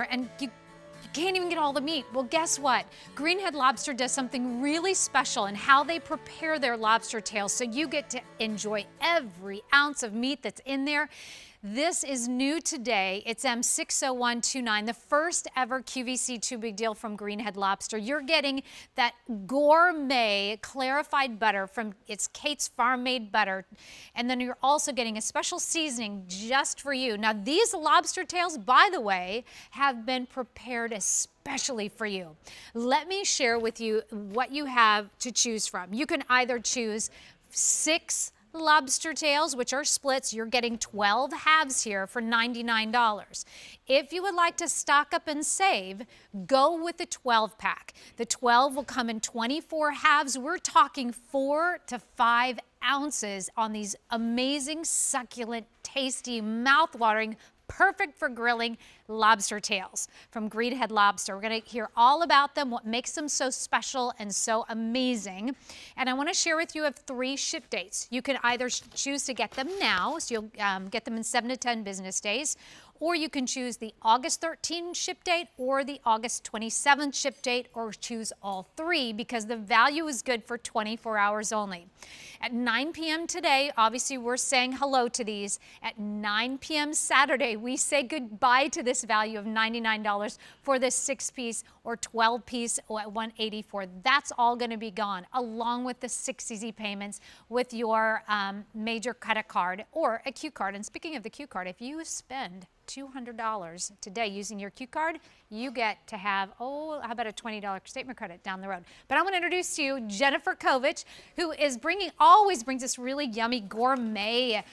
dinner and you can't even get all the meat. Well, guess what? Greenhead Lobster does something really special in how they prepare their lobster tails, so you get to enjoy every ounce of meat that's in there. This is new today. It's M60129, the first ever QVC 2 Big Deal from Greenhead Lobster. You're getting that gourmet clarified butter from Kate's farm-made butter. And then you're also getting a special seasoning just for you. Now, these lobster tails, by the way, have been prepared especially for you. Let me share with you what you have to choose from. You can either choose 6 lobster tails, which are splits. You're getting 12 halves here for $99. If you would like to stock up and save, go with the 12 pack. The 12 will come in 24 halves. We're talking 4 to 5 ounces on these amazing, succulent, tasty, mouth-watering, perfect for grilling lobster tails from Greenhead Lobster. We're going to hear all about them, what makes them so special and so amazing. And I want to share with you of 3 ship dates. You can either choose to get them now, so you'll get them in 7 to 10 business days, or you can choose the August 13 ship date or the August 27 ship date, or choose all 3 because the value is good for 24 hours only. At 9 p.m. today, obviously we're saying hello to these. At 9 p.m. Saturday, we say goodbye to this value of $99 for this 6-piece or 12-piece at $184. That's all going to be gone, along with the 6 easy payments with your major credit card or a Q card. And speaking of the Q card, if you spend $200 today using your Q card, you get to have, how about a $20 statement credit down the road. But I want to introduce to you Jennifer Kovich, who is always brings us really yummy gourmet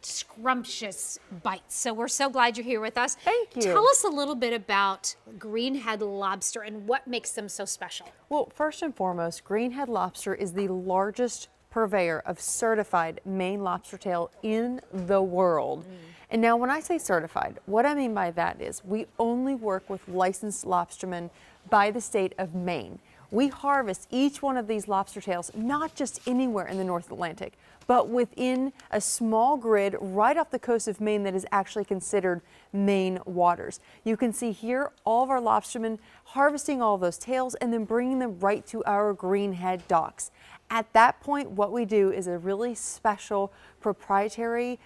scrumptious bites. So we're so glad you're here with us. Thank you. Tell us a little bit about Greenhead Lobster and what makes them so special. Well, first and foremost, Greenhead Lobster is the largest purveyor of certified Maine lobster tail in the world. And now when I say certified, what I mean by that is we only work with licensed lobstermen by the state of Maine. We harvest each one of these lobster tails not just anywhere in the North Atlantic, but within a small grid right off the coast of Maine that is actually considered Maine waters. You can see here all of our lobstermen harvesting all of those tails and then bringing them right to our Greenhead docks. At that point, what we do is a really special proprietary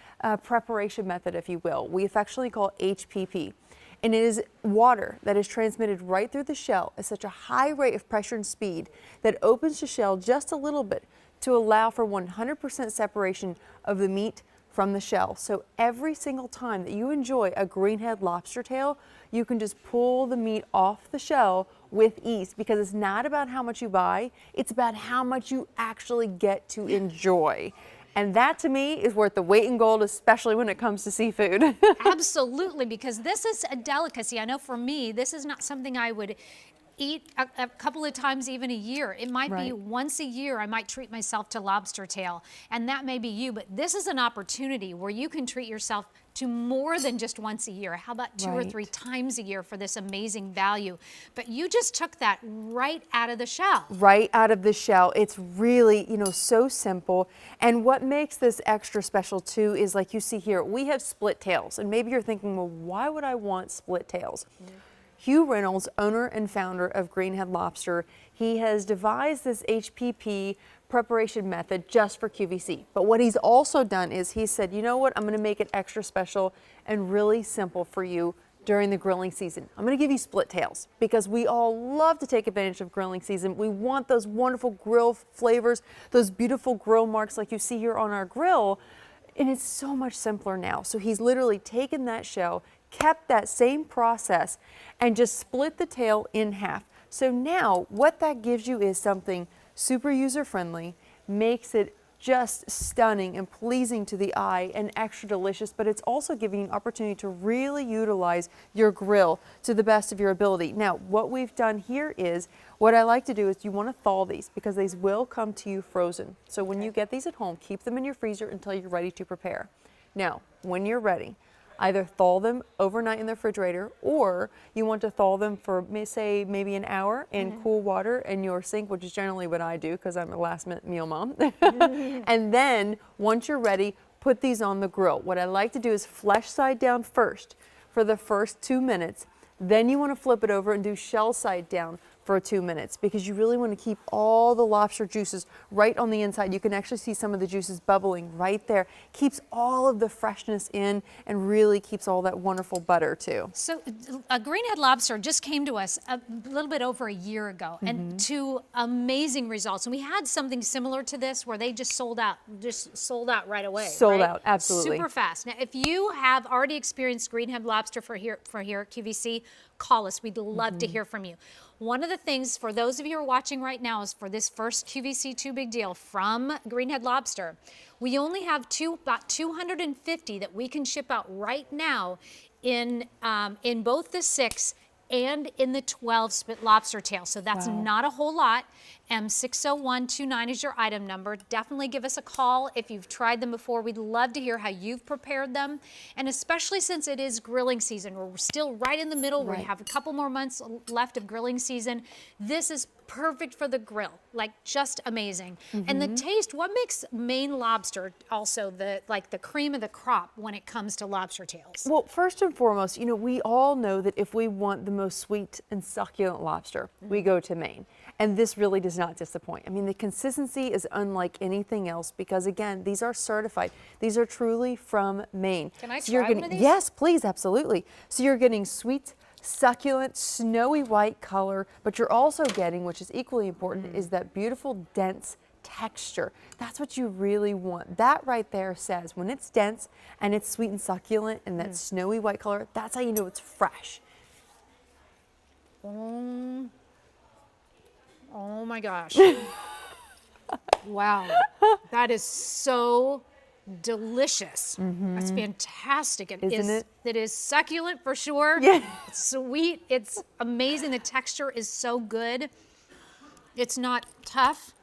preparation method, if you will. We affectionately call it HPP. And it is water that is transmitted right through the shell at such a high rate of pressure and speed that opens the shell just a little bit to allow for 100% separation of the meat from the shell. So every single time that you enjoy a Greenhead lobster tail, you can just pull the meat off the shell with ease, because it's not about how much you buy, it's about how much you actually get to enjoy. And that to me is worth the weight in gold, especially when it comes to seafood. Absolutely, because this is a delicacy. I know for me, this is not something I would eat a couple of times even a year. It might be once a year I might treat myself to lobster tail, and that may be you, but this is an opportunity where you can treat yourself to more than just once a year. How about 2 or 3 times a year for this amazing value? But you just took that right out of the shell. Right out of the shell. It's really, so simple. And what makes this extra special too is, like you see here, we have split tails. And maybe you're thinking, well, why would I want split tails? Hugh Reynolds, owner and founder of Greenhead Lobster, he has devised this HPP preparation method just for QVC. But what he's also done is he said, you know what, I'm going to make it extra special and really simple for you during the grilling season. I'm going to give you split tails because we all love to take advantage of grilling season. We want those wonderful grill flavors, those beautiful grill marks like you see here on our grill. And it's so much simpler now. So he's literally taken that shell, kept that same process, and just split the tail in half. So now what that gives you is something super user-friendly, makes it just stunning and pleasing to the eye and extra delicious, but it's also giving you an opportunity to really utilize your grill to the best of your ability. Now, what we've done here is, what I like to do is you want to thaw these because these will come to you frozen. So when you get these at home, keep them in your freezer until you're ready to prepare. Now, when you're ready, either thaw them overnight in the refrigerator, or you want to thaw them for, say, maybe an hour in cool water in your sink, which is generally what I do because I'm a last-minute meal mom. And then, once you're ready, put these on the grill. What I like to do is flesh side down first. for the first 2 minutes. Then you want to flip it over and do shell side down for 2 minutes, because you really want to keep all the lobster juices right on the inside. You can actually see some of the juices bubbling right there. Keeps all of the freshness in and really keeps all that wonderful butter too. So Greenhead Lobster just came to us a little bit over a year ago, and to amazing results. And we had something similar to this where they just sold out right away. Sold right? out, absolutely. Super fast. Now, if you have already experienced Greenhead Lobster for here at QVC, call us. We'd love to hear from you. One of the things for those of you who are watching right now is for this first QVC 2 Big Deal from Greenhead Lobster, we only have about 250 that we can ship out right now in both the 6 and in the 12 split lobster tail. So that's not a whole lot. M60129 is your item number. Definitely give us a call if you've tried them before. We'd love to hear how you've prepared them. And especially since it is grilling season, we're still right in the middle. We have a couple more months left of grilling season. This is perfect for the grill, like just amazing. And the taste, what makes Maine lobster also the cream of the crop when it comes to lobster tails? Well, first and foremost, we all know that if we want the most sweet and succulent lobster, we go to Maine. And this really does not disappoint. I mean, the consistency is unlike anything else because, again, these are certified. These are truly from Maine. Can I try one of these? Yes, please, absolutely. So you're getting sweet, succulent, snowy white color, but you're also getting, which is equally important, is that beautiful, dense texture. That's what you really want. That right there says when it's dense and it's sweet and succulent and that snowy white color, that's how you know it's fresh. Oh my gosh. Wow. That is so delicious. That's fantastic. Isn't it? It is succulent for sure. Yeah. It's sweet. It's amazing. The texture is so good. It's not tough.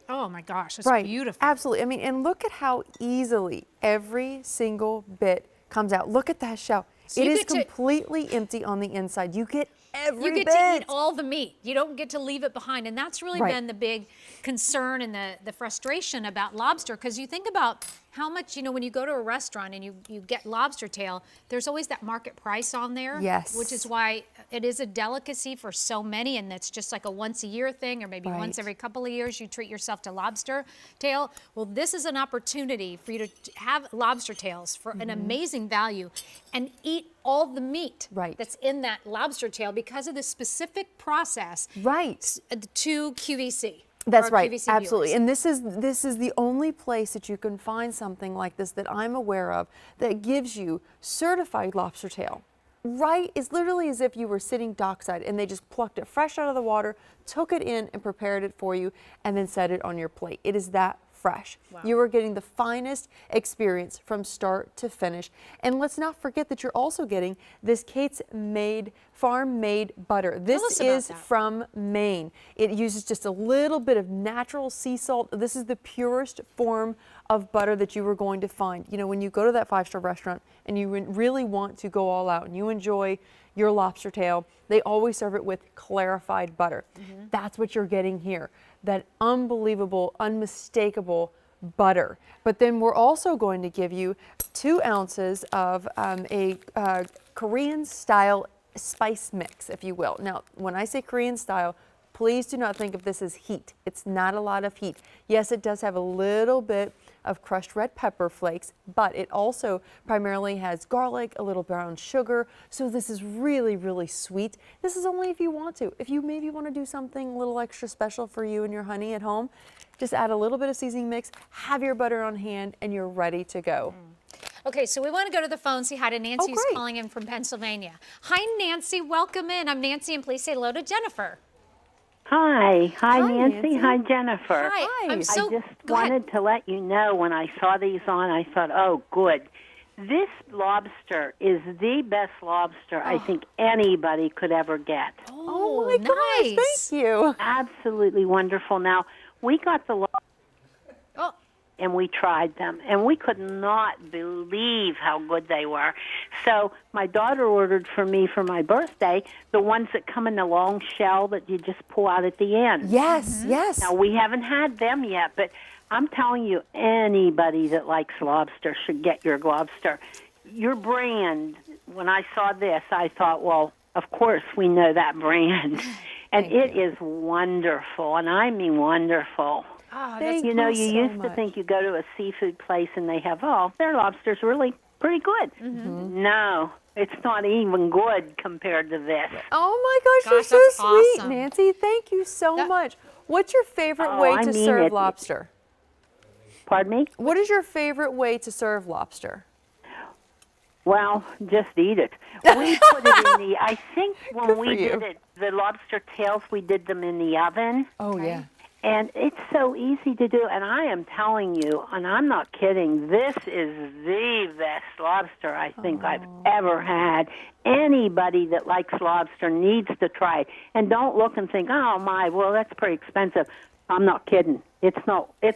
Oh my gosh, it's beautiful. Absolutely. I mean, and look at how easily every single bit comes out. Look at that shell. So it is completely empty on the inside. You get every You get bit. to eat all the meat. You don't get to leave it behind. And that's really Right. been the big concern and the frustration about lobster. Because you think about how much, when you go to a restaurant and you get lobster tail, there's always that market price on there. Yes. Which is why it is a delicacy for so many. And that's just like a once a year thing, or maybe once every couple of years you treat yourself to lobster tail. Well, this is an opportunity for you to have lobster tails for an amazing value and eat all the meat that's in that lobster tail because of the specific process to QVC. That's right, QVC absolutely. viewers. And this is the only place that you can find something like this that I'm aware of that gives you certified lobster tail. Right, it's literally as if you were sitting dockside and they just plucked it fresh out of the water, took it in and prepared it for you, and then set it on your plate. It is that fresh. Wow. You are getting the finest experience from start to finish. And let's not forget that you're also getting this Kate's farm-made butter. This is from Maine. It uses just a little bit of natural sea salt. This is the purest form of butter that you are going to find. When you go to that 5-star restaurant and you really want to go all out and you enjoy your lobster tail, they always serve it with clarified butter. That's what you're getting here. That unbelievable, unmistakable butter. But then we're also going to give you 2 ounces of a Korean style spice mix, if you will. Now, when I say Korean style, please do not think of this as heat. It's not a lot of heat. Yes, it does have a little bit of crushed red pepper flakes, but it also primarily has garlic, a little brown sugar. So this is really, really sweet. This is only if you want to. If you maybe want to do something a little extra special for you and your honey at home, just add a little bit of seasoning mix, have your butter on hand, and you're ready to go. Okay, so we want to go to the phone, say hi to Nancy, who's calling in from Pennsylvania. Hi, Nancy. Welcome in. I'm Nancy, and please say hello to Jennifer. Hi. Hi, Nancy. Nancy. Hi, Jennifer. Hi. I just wanted to let you know when I saw these on, I thought, oh, good. This lobster is the best lobster I think anybody could ever get. Oh my gosh, thank you. Absolutely wonderful. Now, we got the lobster and we tried them, and we could not believe how good they were. So my daughter ordered for me for my birthday the ones that come in the long shell that you just pull out at the end. Yes, yes. Now, we haven't had them yet, but I'm telling you, anybody that likes lobster should get your lobster. your brand, when I saw this, I thought, well, of course we know that brand. And it is wonderful, and I mean wonderful. Oh, Thank You know, you you so used to much. think you go to a seafood place and they have, oh, their lobster's really pretty good. No, it's not even good compared to this. Oh my gosh, Gosh, you're that's so sweet, awesome. Nancy. Thank you so much. What's your favorite Oh, way I to mean serve it. lobster? Pardon me? What is your favorite way to serve lobster? Well, just eat it. We put it in the, I think when Good we for you. did it, the lobster tails, we did them in the oven. Oh, yeah. And it's so easy to do. And I am telling you, and I'm not kidding, this is the best lobster I think I've ever had. Anybody that likes lobster needs to try it. And don't look and think, oh, my, well, that's pretty expensive. I'm not kidding. It's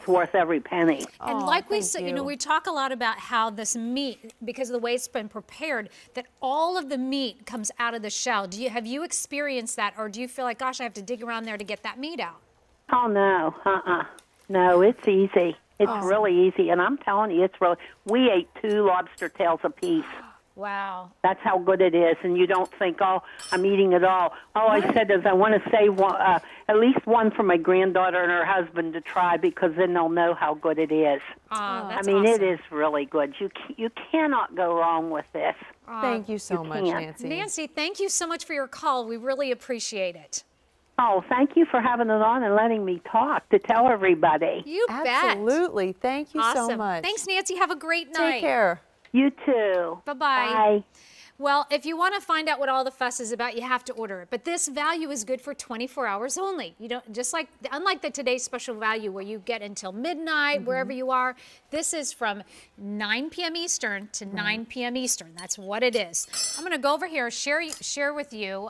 worth every penny. And Aw, like we thank said, you. we talk a lot about how this meat, because of the way it's been prepared, that all of the meat comes out of the shell. Have you experienced that, or do you feel like, gosh, I have to dig around there to get that meat out? Oh, no. No, it's easy. It's really easy. And I'm telling you, we ate 2 lobster tails apiece. Wow. That's how good it is, and you don't think, oh, I'm eating it all. All I said is I want to save one, at least one for my granddaughter and her husband to try, because then they'll know how good it is. That's I mean, awesome. it is really good. You cannot go wrong with this. Thank you so much, can't. Nancy. Nancy, thank you so much for your call. We really appreciate it. Oh, thank you for having it on and letting me talk to tell everybody. You bet. Absolutely. Thank you Awesome. so much. Thanks, Nancy. Have a great night. Take care. You too. Bye-bye. Bye. Well, if you want to find out what all the fuss is about, you have to order it. But this value is good for 24 hours only. You don't unlike the today's special value where you get until midnight wherever you are. This is from 9 p.m. Eastern to 9 p.m. Eastern. That's what it is. I'm going to go over here share with you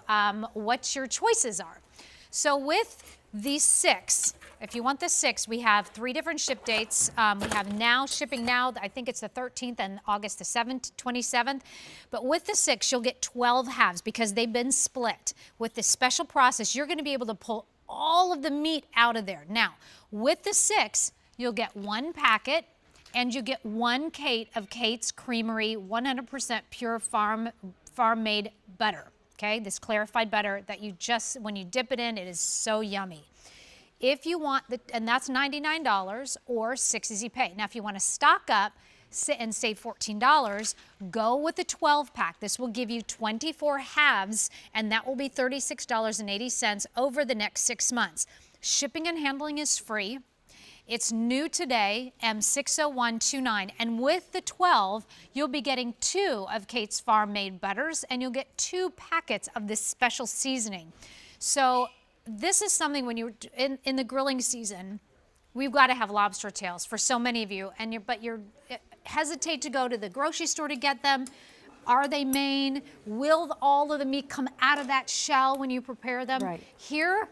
what your choices are. So with the 6, if you want the 6, we have 3 different ship dates. We have now, shipping now, I think it's the 13th and August the 27th. But with the 6, you'll get 12 halves because they've been split. With this special process, you're going to be able to pull all of the meat out of there. Now, with the 6, you'll get 1 packet and you get 1 Kate of Kate's Creamery 100% pure farm-made butter. Okay, this clarified butter that you just, when you dip it in, it is so yummy. If you want, and that's $99 or 6 Easy Pay. Now, if you want to stock up and save $14, go with the 12-pack. This will give you 24 halves, and that will be $36.80 over the next 6 months. Shipping and handling is free. It's new today, M60129, and with the 12, you'll be getting 2 of Kate's Farm-Made Butters, and you'll get 2 packets of this special seasoning. So this is something when you're in the grilling season, we've got to have lobster tails for so many of you, but you hesitate to go to the grocery store to get them. Are they Maine? Will all of the meat come out of that shell when you prepare them? Right. Here,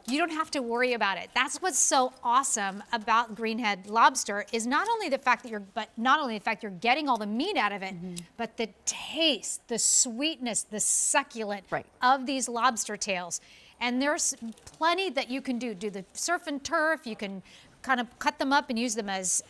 you don't have to worry about it. That's what's so awesome about Greenhead Lobster is not only the fact that you're getting all the meat out of it, but the taste, the sweetness, the succulent of these lobster tails. And there's plenty that you can do. Do the surf and turf. You can kind of cut them up and use them as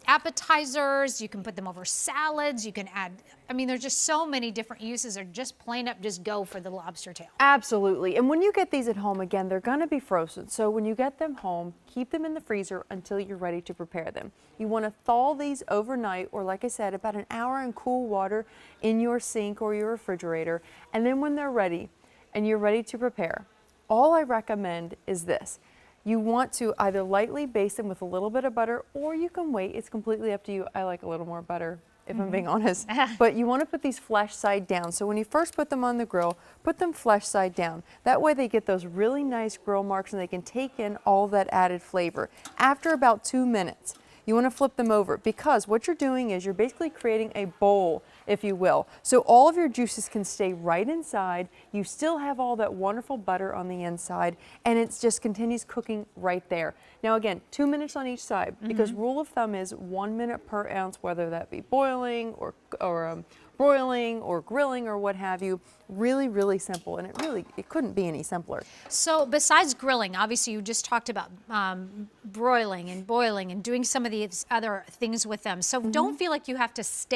appetizers. You can put them over salads. You can add, I mean, there's just so many different uses, or just plain up, just go for the lobster tail. Absolutely. And when you get these at home, again, they're going to be frozen. So when you get them home, keep them in the freezer until you're ready to prepare them. You want to thaw these overnight, or like I said, about an hour in cool water in your sink or your refrigerator. And then when they're ready and you're ready to prepare, all I recommend is this. You want to either lightly baste them with a little bit of butter, or you can wait. It's completely up to you. I like a little more butter, if I'm being honest. But you want to put these flesh side down. So when you first put them on the grill, put them flesh side down. That way they get those really nice grill marks and they can take in all that added flavor. After about 2 minutes, you want to flip them over, because what you're doing is you're basically creating a bowl, if you will. So all of your juices can stay right inside. You still have all that wonderful butter on the inside, and it just continues cooking right there. Now again, 2 minutes on each side, because rule of thumb is 1 minute per ounce, whether that be boiling or broiling or grilling or what have you. Really, really simple, and it couldn't be any simpler. So besides grilling, obviously you just talked about broiling and boiling and doing some of these other things with them. So don't feel like you have to stay